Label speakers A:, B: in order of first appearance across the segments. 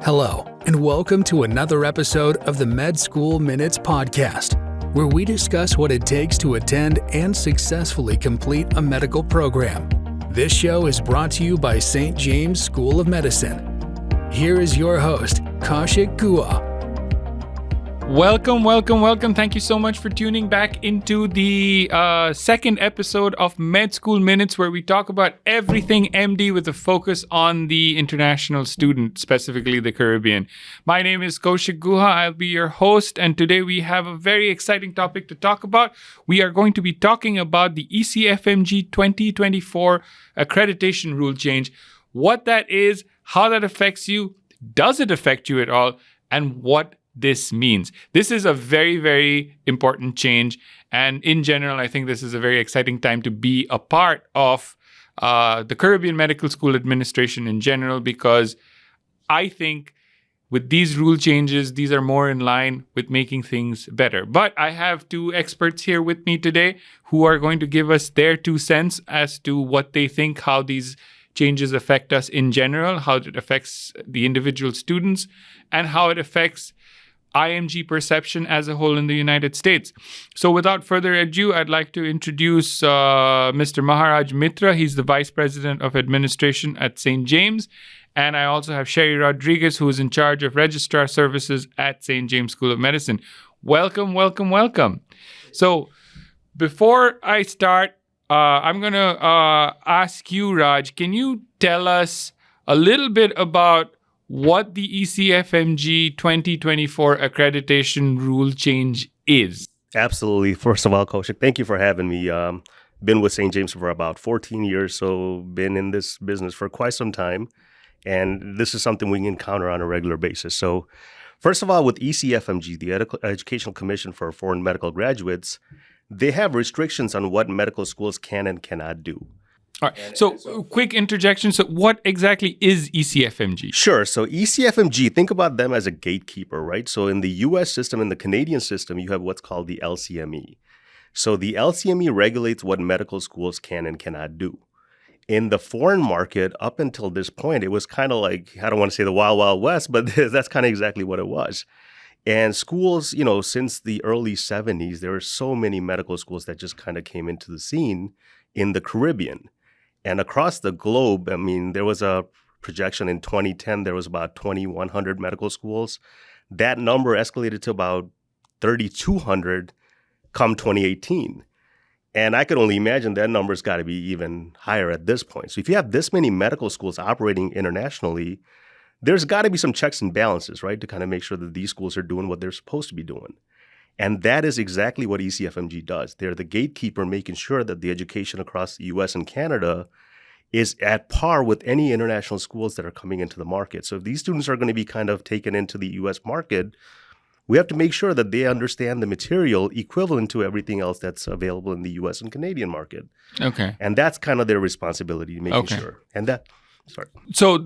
A: Hello, and welcome to another episode of the Med School Minutes podcast, where we discuss what it takes to attend and successfully complete a medical program. This show is brought to you by St. James School of Medicine. Here is your host, Kaushik Guha.
B: Welcome. Thank you so much for tuning back into the second episode of Med School Minutes, where we talk about everything MD with a focus on the international student, specifically the Caribbean. My name is Kaushik Guha. I'll be your host, and today we have a very exciting topic to talk about. We are going to be talking about the ECFMG 2024 accreditation rule change, what that is, how that affects you, does it affect you at all, and what this means. This is a very, very important change. And in general, I think this is a very exciting time to be a part of the Caribbean Medical School Administration in general, because I think with these rule changes, these are more in line with making things better. But I have two experts here with me today who are going to give us their 2 cents as to what they think, how these changes affect us in general, how it affects the individual students, and how it affects IMG perception as a whole in the United States. So without further ado, I'd like to introduce Mr. Maharaj Mitra. He's the Vice President of Administration at St. James. And I also have Sherry Rodriguez, who is in charge of Registrar Services at St. James School of Medicine. Welcome. So before I start, I'm going to ask you, Raj, can you tell us a little bit about what the ECFMG 2024 accreditation rule change is?
C: Absolutely. First of all, Kaushik, thank you for having me. Been with St. James for about 14 years, so been in this business for quite some time. And this is something we encounter on a regular basis. So first of all, with ECFMG, the Educational Commission for Foreign Medical Graduates, they have restrictions on what medical schools can and cannot do.
B: All right. So quick interjection. So what exactly is ECFMG?
C: Sure. So ECFMG, think about them as a gatekeeper, right? So in the U.S. system, in the Canadian system, you have what's called the LCME. So the LCME regulates what medical schools can and cannot do. In the foreign market, up until this point, it was kind of like, I don't want to say the Wild Wild West, but that's kind of exactly what it was. And schools, since the early 70s, there were so many medical schools that just kind of came into the scene in the Caribbean. And across the globe, I mean, there was a projection in 2010, there was about 2,100 medical schools. That number escalated to about 3,200 come 2018. And I could only imagine that number's got to be even higher at this point. So if you have this many medical schools operating internationally, there's got to be some checks and balances, right, to kind of make sure that these schools are doing what they're supposed to be doing. And that is exactly what ECFMG does. They're the gatekeeper, making sure that the education across the U.S. and Canada is at par with any international schools that are coming into the market. So if these students are going to be kind of taken into the U.S. market, we have to make sure that they understand the material equivalent to everything else that's available in the U.S. and Canadian market.
B: Okay.
C: And that's kind of their responsibility, making sure.
B: So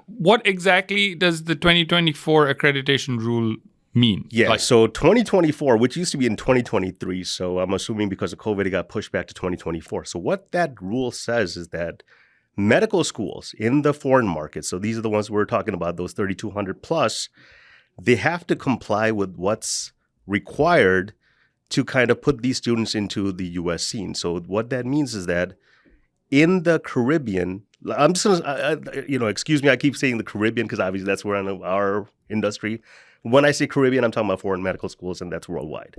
B: what exactly does the 2024 accreditation rule mean?
C: Yeah, so 2024, which used to be in 2023, so I'm assuming because of COVID, it got pushed back to 2024. So what that rule says is that medical schools in the foreign market, so these are the ones we're talking about, those 3,200 plus, they have to comply with what's required to kind of put these students into the U.S. scene. So what that means is that in the Caribbean, I'm just going to, excuse me, I keep saying the Caribbean because obviously that's where our industry. When I say Caribbean, I'm talking about foreign medical schools, and that's worldwide.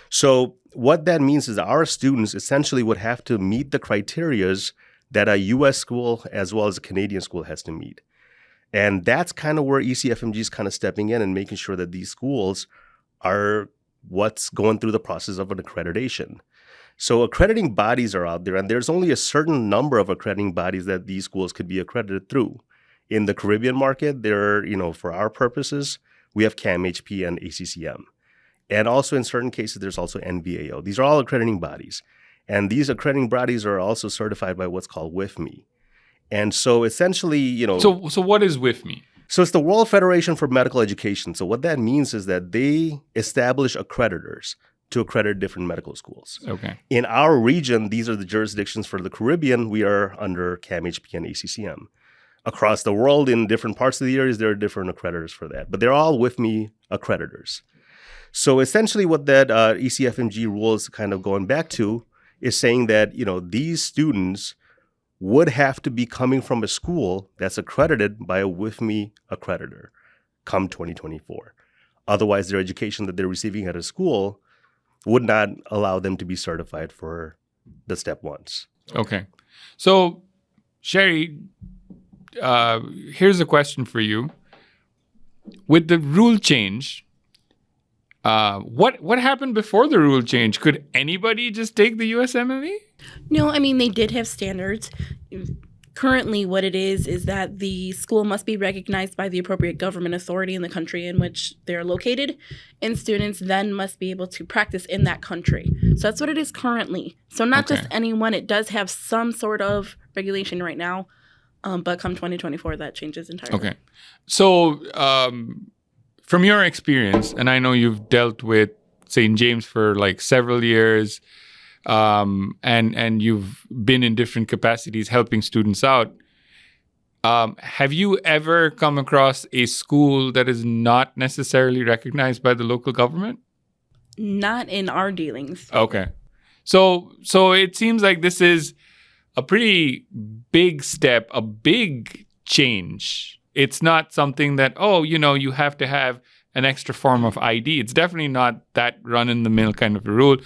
C: So what that means is that our students essentially would have to meet the criterias that a U.S. school as well as a Canadian school has to meet. And that's kind of where ECFMG is kind of stepping in and making sure that these schools are what's going through the process of an accreditation. So accrediting bodies are out there, and there's only a certain number of accrediting bodies that these schools could be accredited through. In the Caribbean market, there, for our purposes, we have CAMHP and ACCM. And also in certain cases, there's also NBAO. These are all accrediting bodies. And these accrediting bodies are also certified by what's called WIFME. And so essentially,
B: So what is WIFME?
C: So it's the World Federation for Medical Education. So what that means is that they establish accreditors to accredit different medical schools.
B: Okay.
C: In our region, these are the jurisdictions for the Caribbean. We are under CAMHP and ACCM. Across the world, in different parts of the areas, there are different accreditors for that. But they're all with me accreditors. So essentially what that ECFMG rule is kind of going back to is saying that, these students would have to be coming from a school that's accredited by a with me accreditor come 2024. Otherwise, their education that they're receiving at a school would not allow them to be certified for the step ones.
B: Okay. So, Sherry, here's a question for you. With the rule change, what happened before the rule change? Could anybody just take the USMLE?
D: No, I mean, they did have standards. Currently, what it is that the school must be recognized by the appropriate government authority in the country in which they're located, and students then must be able to practice in that country. So that's what it is currently. So not just anyone. It does have some sort of regulation right now, but come 2024, that changes entirely. Okay.
B: So from your experience, and I know you've dealt with St. James for like several years, and you've been in different capacities helping students out. Have you ever come across a school that is not necessarily recognized by the local government?
D: Not in our dealings.
B: Okay. So it seems like this is a pretty big step, a big change. It's not something that, you have to have an extra form of ID. It's definitely not that run-in-the-mill kind of a rule.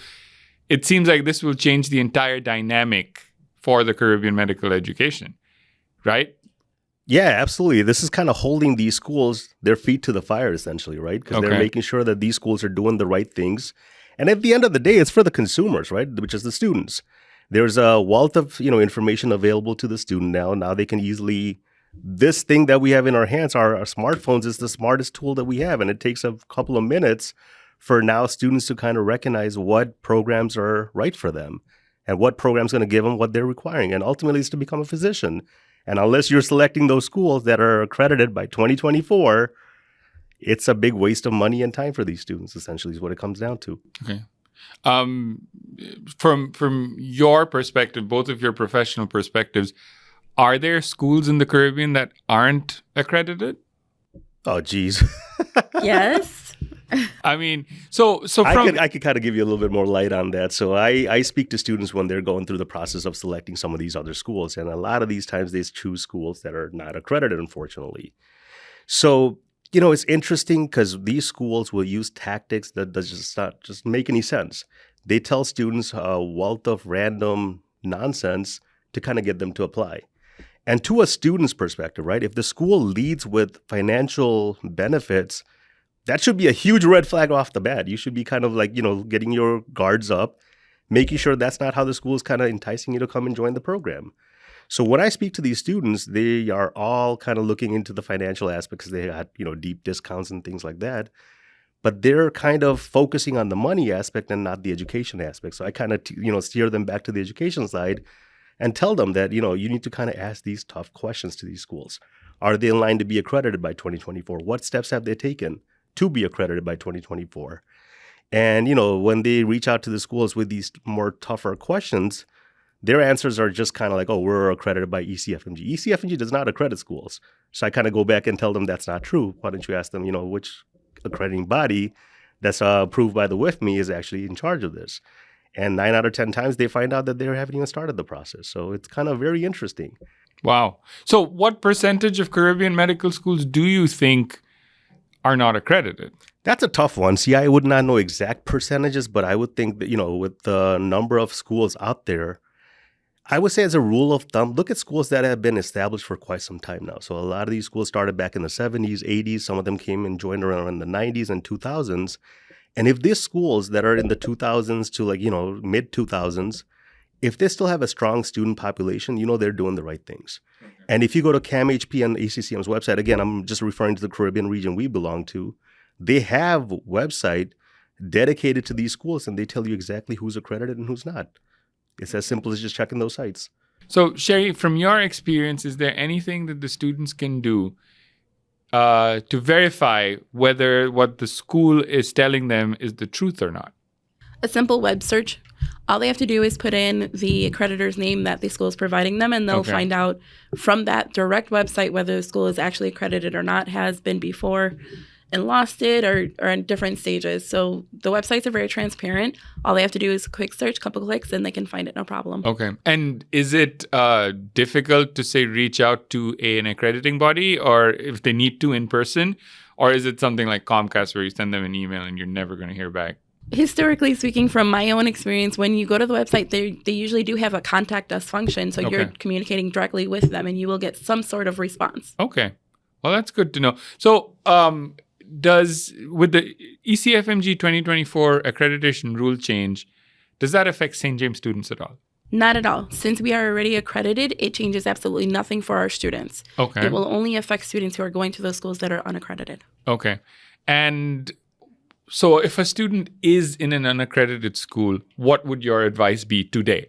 B: It seems like this will change the entire dynamic for the Caribbean medical education, right?
C: Yeah, absolutely. This is kind of holding these schools, their feet to the fire, essentially, right? Because they're making sure that these schools are doing the right things. And at the end of the day, it's for the consumers, right? Which is the students. There's a wealth of, information available to the student now. Now they can easily, this thing that we have in our hands, our smartphones, is the smartest tool that we have. And it takes a couple of minutes for now students to kind of recognize what programs are right for them and what program's going to give them what they're requiring. And ultimately, it's to become a physician. And unless you're selecting those schools that are accredited by 2024, it's a big waste of money and time for these students, essentially, is what it comes down to.
B: Okay. From your perspective, both of your professional perspectives, are there schools in the Caribbean that aren't accredited?
C: Oh, geez.
D: Yes.
B: I mean, so from...
C: I could kind of give you a little bit more light on that. So I speak to students when they're going through the process of selecting some of these other schools. And a lot of these times they choose schools that are not accredited, unfortunately. So, it's interesting because these schools will use tactics that does just not just make any sense. They tell students a wealth of random nonsense to kind of get them to apply. And to a student's perspective, right, if the school leads with financial benefits, that should be a huge red flag off the bat. You should be kind of like, getting your guards up, making sure that's not how the school is kind of enticing you to come and join the program. So when I speak to these students, they are all kind of looking into the financial aspects. They had, deep discounts and things like that. But they're kind of focusing on the money aspect and not the education aspect. So I kind of, steer them back to the education side and tell them that, you need to kind of ask these tough questions to these schools. Are they in line to be accredited by 2024? What steps have they taken to be accredited by 2024? And, when they reach out to the schools with these more tougher questions, their answers are just kind of like, we're accredited by ECFMG. ECFMG does not accredit schools. So I kind of go back and tell them that's not true. Why don't you ask them, which accrediting body that's approved by the with me is actually in charge of this? And 9 out of 10 times they find out that they haven't even started the process. So it's kind of very interesting.
B: Wow. So what percentage of Caribbean medical schools do you think are not accredited?
C: That's a tough one. See, I would not know exact percentages, but I would think that, with the number of schools out there, I would say as a rule of thumb, look at schools that have been established for quite some time now. So a lot of these schools started back in the 70s, 80s. Some of them came and joined around in the 90s and 2000s. And if these schools that are in the 2000s to mid 2000s, if they still have a strong student population, they're doing the right things. Okay. And if you go to CAMHP and ACCM's website, again, I'm just referring to the Caribbean region we belong to, they have a website dedicated to these schools, and they tell you exactly who's accredited and who's not. It's as simple as just checking those sites.
B: So, Sherry, from your experience, is there anything that the students can do to verify whether what the school is telling them is the truth or not?
D: A simple web search. All they have to do is put in the accreditor's name that the school is providing them, and they'll
B: Okay.
D: find out from that direct website whether the school is actually accredited or not, has been before and lost it, or in different stages. So the websites are very transparent. All they have to do is a quick search, couple clicks, and they can find it, no problem.
B: Okay. And is it difficult to, say, reach out to an accrediting body, or if they need to in person? Or is it something like Comcast where you send them an email and you're never going to hear back?
D: Historically speaking, from my own experience, when you go to the website, they usually do have a contact us function. So you're
B: Okay.
D: communicating directly with them, and you will get some sort of response.
B: Okay. Well, that's good to know. So with the ECFMG 2024 accreditation rule change, does that affect St. James students at all?
D: Not at all. Since we are already accredited, it changes absolutely nothing for our students.
B: Okay.
D: It will only affect students who are going to those schools that are unaccredited.
B: Okay. And so if a student is in an unaccredited school, what would your advice be today?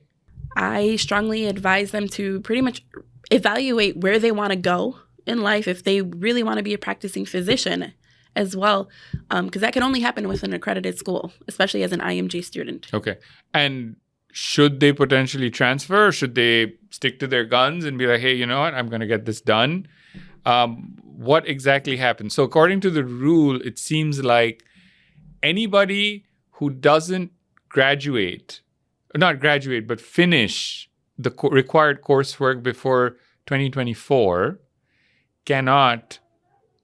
D: I strongly advise them to pretty much evaluate where they want to go in life, if they really want to be a practicing physician as well, because that can only happen with an accredited school, especially as an IMG student.
B: Okay. And should they potentially transfer? Or should they stick to their guns and be like, hey, you know what? I'm going to get this done. What exactly happens? So according to the rule, it seems like anybody who doesn't finish the required coursework before 2024 cannot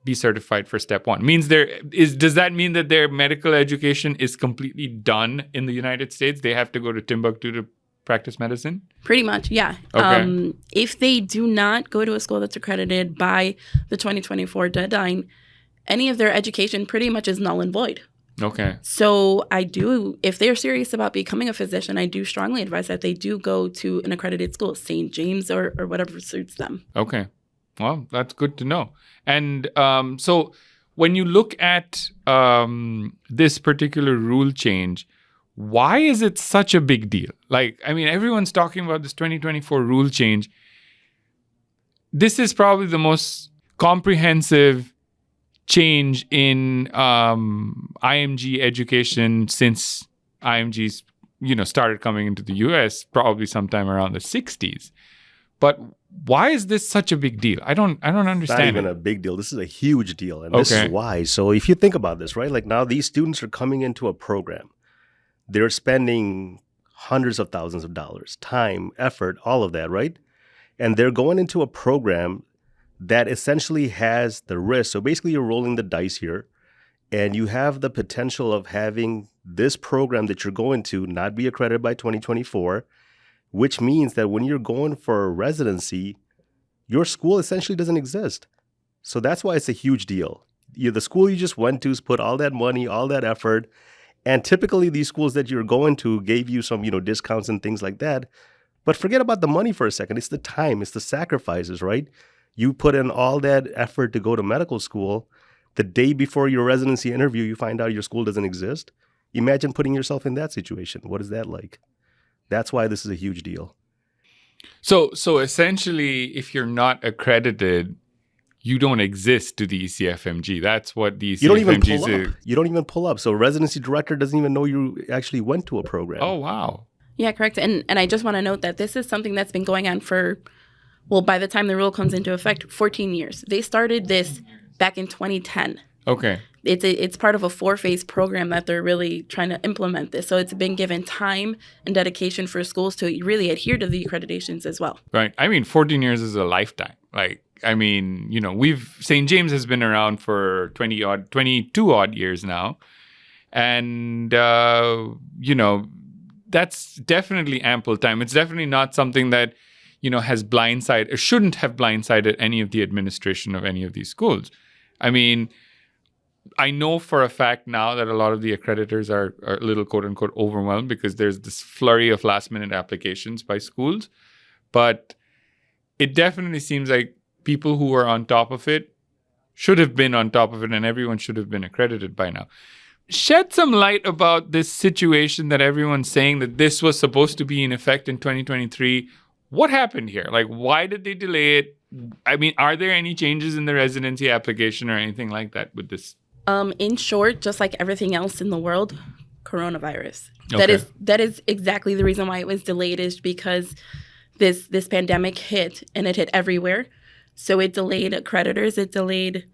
B: be certified for step 1. Does that mean that their medical education is completely done in the United States? They have to go to Timbuktu to practice medicine?
D: Pretty much, yeah.
B: Okay.
D: If they do not go to a school that's accredited by the 2024 deadline, any of their education pretty much is null and void.
B: Okay.
D: So if they're serious about becoming a physician, I do strongly advise that they do go to an accredited school, St. James or whatever suits them.
B: Okay. Well, that's good to know. And so when you look at this particular rule change, why is it such a big deal? Like, I mean, everyone's talking about this 2024 rule change. This is probably the most comprehensive change in IMG education since IMGs, started coming into the U.S. probably sometime around the 60s. But why is this such a big deal? I don't understand.
C: Not even a big deal. This is a huge deal. And this
B: Okay.
C: is why. So if you think about this, right? Like now these students are coming into a program. They're spending hundreds of thousands of dollars, time, effort, all of that, right? And they're going into a program that essentially has the risk. So basically you're rolling the dice here, and you have the potential of having this program that you're going to not be accredited by 2024, which means that when you're going for a residency, your school essentially doesn't exist. So that's why it's a huge deal. The school you just went to has put all that money, all that effort, and typically these schools that you're going to gave you some, discounts and things like that. But forget about the money for a second. It's the time, it's the sacrifices, right? You put in all that effort to go to medical school. The day before your residency interview, you find out your school doesn't exist. Imagine putting yourself in that situation. What is that like? That's why this is a huge deal.
B: So essentially, if you're not accredited, you don't exist to the ECFMG. That's what the ECFMG
C: You don't even pull
B: is.
C: up. You don't even pull up. So residency director doesn't even know you actually went to a program.
B: Oh, wow.
D: Yeah, correct. And I just want to note that this is something that's been going on for, by the time the rule comes into effect, 14 years. They started this back in 2010.
B: Okay.
D: It's part of a 4-phase program that they're really trying to implement this. So it's been given time and dedication for schools to really adhere to the accreditations as well.
B: Right. I mean, 14 years is a lifetime. St. James has been around for 22 odd years now. And, that's definitely ample time. It's definitely not something that, has blindsided or shouldn't have blindsided any of the administration of any of these schools. I mean, I know for a fact now that a lot of the accreditors are a little quote unquote overwhelmed because there's this flurry of last minute applications by schools. But it definitely seems like people who are on top of it should have been on top of it, and everyone should have been accredited by now. Shed some light about this situation that everyone's saying that this was supposed to be in effect in 2023. What happened here? Like, why did they delay it? I mean, are there any changes in the residency application or anything like that with this?
D: In short, just like everything else in the world, coronavirus.
B: Okay.
D: That is exactly the reason why it was delayed, is because this pandemic hit, and it hit everywhere. So it delayed accreditors, it delayed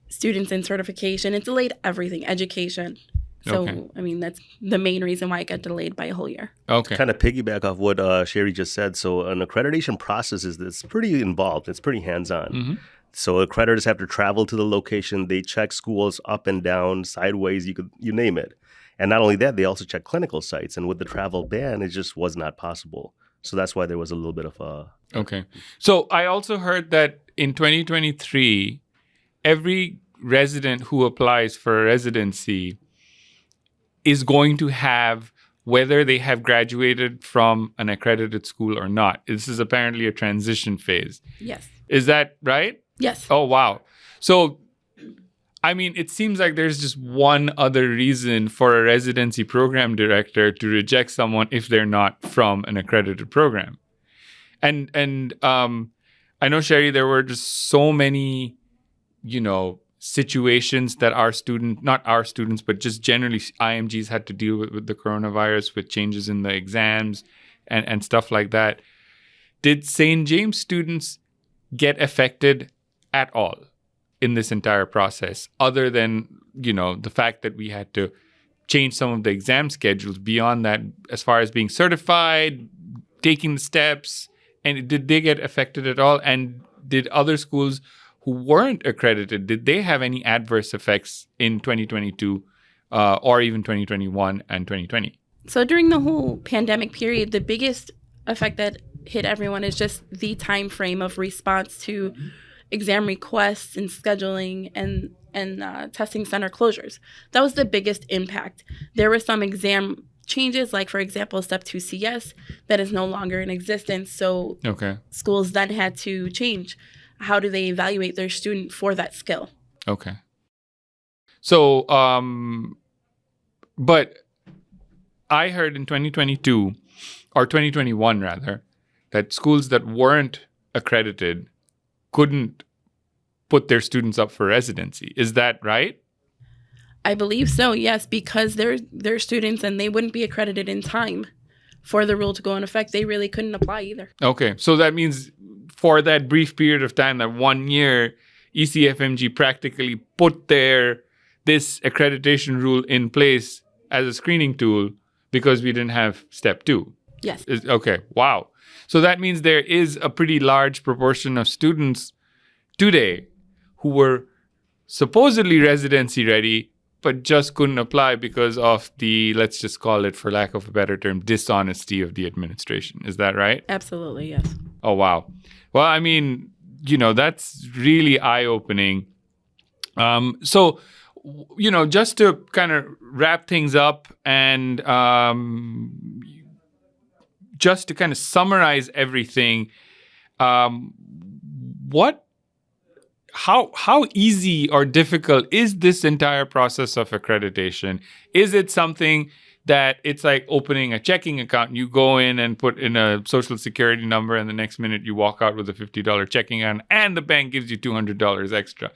D: students in certification, it delayed everything, education. So,
B: Okay.
D: I mean, that's the main reason why it got delayed by a whole year.
B: Okay.
C: Kind of piggyback off what Sherry just said. So an accreditation process it's pretty involved. It's pretty hands-on.
B: Mm-hmm.
C: So accreditors have to travel to the location. They check schools up and down, sideways, you name it. And not only that, they also check clinical sites. And with the travel ban, it just was not possible. So that's why there was a little bit of a...
B: Okay. So I also heard that in 2023, every resident who applies for a residency is going to have, whether they have graduated from an accredited school or not. This is apparently a transition phase.
D: Yes.
B: Is that right?
D: Yes.
B: Oh, wow. So, I mean, it seems like there's just one other reason for a residency program director to reject someone if they're not from an accredited program. And I know, Sherry, there were just so many, situations that not our students, but just generally IMGs had to deal with the coronavirus, with changes in the exams and stuff like that. Did St. James students get affected at all in this entire process, other than, the fact that we had to change some of the exam schedules? Beyond that, as far as being certified, taking the steps, and did they get affected at all? And did other schools who weren't accredited, did they have any adverse effects in 2022 or even 2021 and 2020?
D: So during the whole pandemic period, the biggest effect that hit everyone is just the time frame of response to exam requests and scheduling and testing center closures. That was the biggest impact. There were some exam changes, like, for example, Step 2 CS, that is no longer in existence. So schools then had to change. How do they evaluate their student for that skill?
B: Okay. So, but I heard in 2022, or 2021 rather, that schools that weren't accredited couldn't put their students up for residency. Is that right?
D: I believe so, yes, because they're students and they wouldn't be accredited in time for the rule to go in effect. They really couldn't apply either.
B: Okay, so that means for that brief period of time, that 1 year, ECFMG practically put this accreditation rule in place as a screening tool because we didn't have Step 2.
D: Yes.
B: Okay, wow. So that means there is a pretty large proportion of students today who were supposedly residency ready, but just couldn't apply because of the, let's just call it, for lack of a better term, dishonesty of the administration. Is that right?
D: Absolutely, yes.
B: Oh, wow. Well, I mean, that's really eye-opening. So, just to kind of wrap things up and just to kind of summarize everything, how easy or difficult is this entire process of accreditation? Is it something that it's like opening a checking account? You go in and put in a social security number, and the next minute you walk out with a $50 checking account, and the bank gives you $200 extra.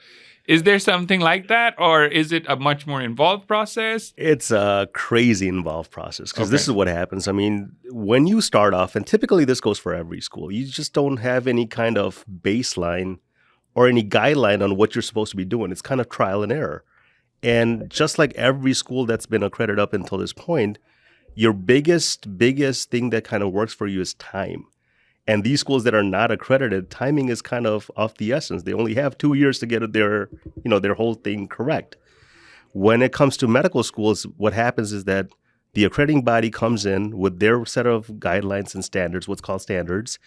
B: Is there something like that, or is it a much more involved process?
C: It's a crazy involved process because this is what happens. I mean, when you start off, and typically this goes for every school, you just don't have any kind of baseline or any guideline on what you're supposed to be doing. It's kind of trial and error. And just like every school that's been accredited up until this point, your biggest thing that kind of works for you is time. And these schools that are not accredited, timing is kind of the essence. They only have 2 years to get their whole thing correct. When it comes to medical schools, what happens is that the accrediting body comes in with their set of guidelines and standards, what's called standards,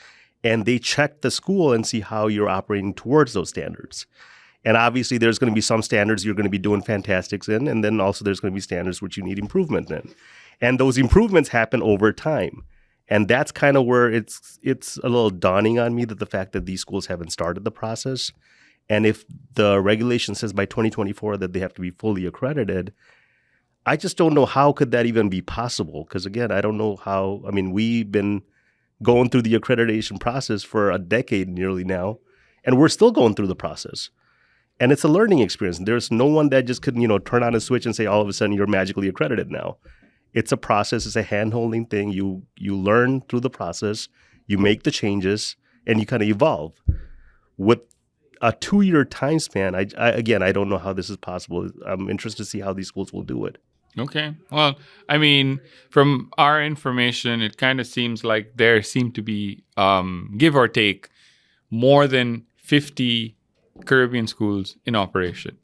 C: and they check the school and see how you're operating towards those standards. And obviously, there's going to be some standards you're going to be doing fantastics in, and then also there's going to be standards which you need improvement in. And those improvements happen over time. And that's kind of where it's a little dawning on me that the fact that these schools haven't started the process. And if the regulation says by 2024 that they have to be fully accredited, I just don't know how could that even be possible. Because again, I don't know how, I mean, we've been going through the accreditation process for a decade nearly now, and we're still going through the process. And it's a learning experience. There's no one that just could, turn on a switch and say all of a sudden you're magically accredited now. It's a process. It's a hand-holding thing. You learn through the process. You make the changes, and you kind of evolve. With a 2-year time span, I don't know how this is possible. I'm interested to see how these schools will do it.
B: Okay. Well, I mean, from our information, it kind of seems like there seem to be, give or take, more than 50 Caribbean schools in operation.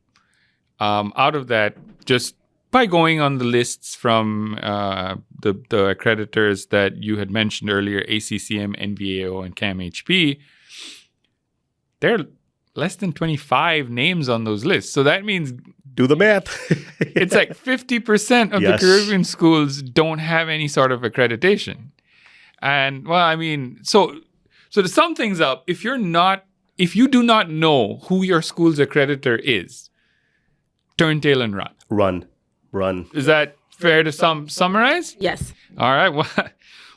B: Out of that, just by going on the lists from the accreditors that you had mentioned earlier, ACCM, NVAO, and CAMHP, there are less than 25 names on those lists. So that means...
C: Do the math.
B: It's like 50% of the Caribbean schools don't have any sort of accreditation. And, well, I mean, so to sum things up, if you do not know who your school's accreditor is, turn tail and run. Run. Is that fair to summarize?
D: Yes.
B: All right.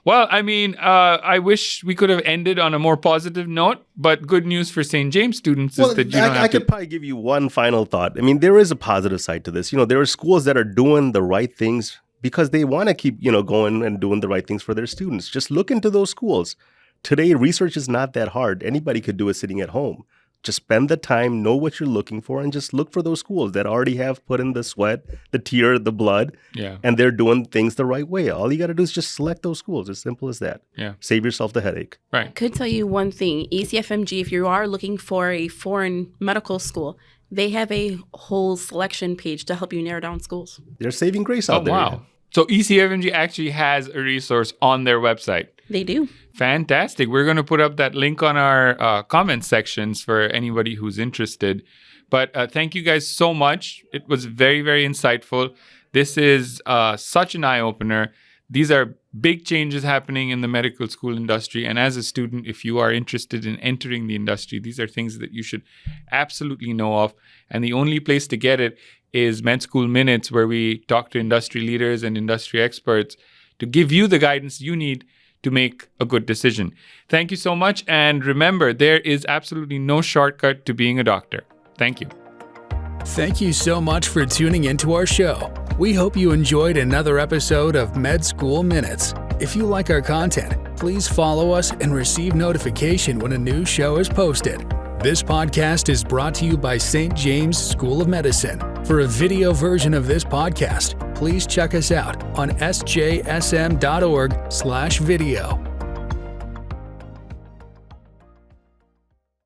B: Well, I mean, I wish we could have ended on a more positive note, but good news for St. James students is that you don't have
C: I could probably give you one final thought. I mean, there is a positive side to this. There are schools that are doing the right things because they want to keep, going and doing the right things for their students. Just look into those schools. Today, research is not that hard. Anybody could do it sitting at home. Just spend the time, know what you're looking for, and just look for those schools that already have put in the sweat, the tear, the blood, and they're doing things the right way. All you got to do is just select those schools. As simple as that.
B: Yeah.
C: Save yourself the headache.
B: Right.
D: I could tell you one thing. ECFMG, if you are looking for a foreign medical school, they have a whole selection page to help you narrow down schools.
C: They're saving grace out there.
B: Oh, wow. So ECFMG actually has a resource on their website.
D: They do.
B: Fantastic. We're going to put up that link on our comment sections for anybody who's interested. But thank you guys so much. It was very, very insightful. This is such an eye-opener. These are big changes happening in the medical school industry. And as a student, if you are interested in entering the industry, these are things that you should absolutely know of. And the only place to get it is Med School Minutes, where we talk to industry leaders and industry experts to give you the guidance you need to make a good decision. Thank you so much. And remember, there is absolutely no shortcut to being a doctor. Thank you.
A: Thank you so much for tuning into our show. We hope you enjoyed another episode of Med School Minutes. If you like our content, please follow us and receive notification when a new show is posted. This podcast is brought to you by St. James School of Medicine. For a video version of this podcast, please check us out on sjsm.org/video.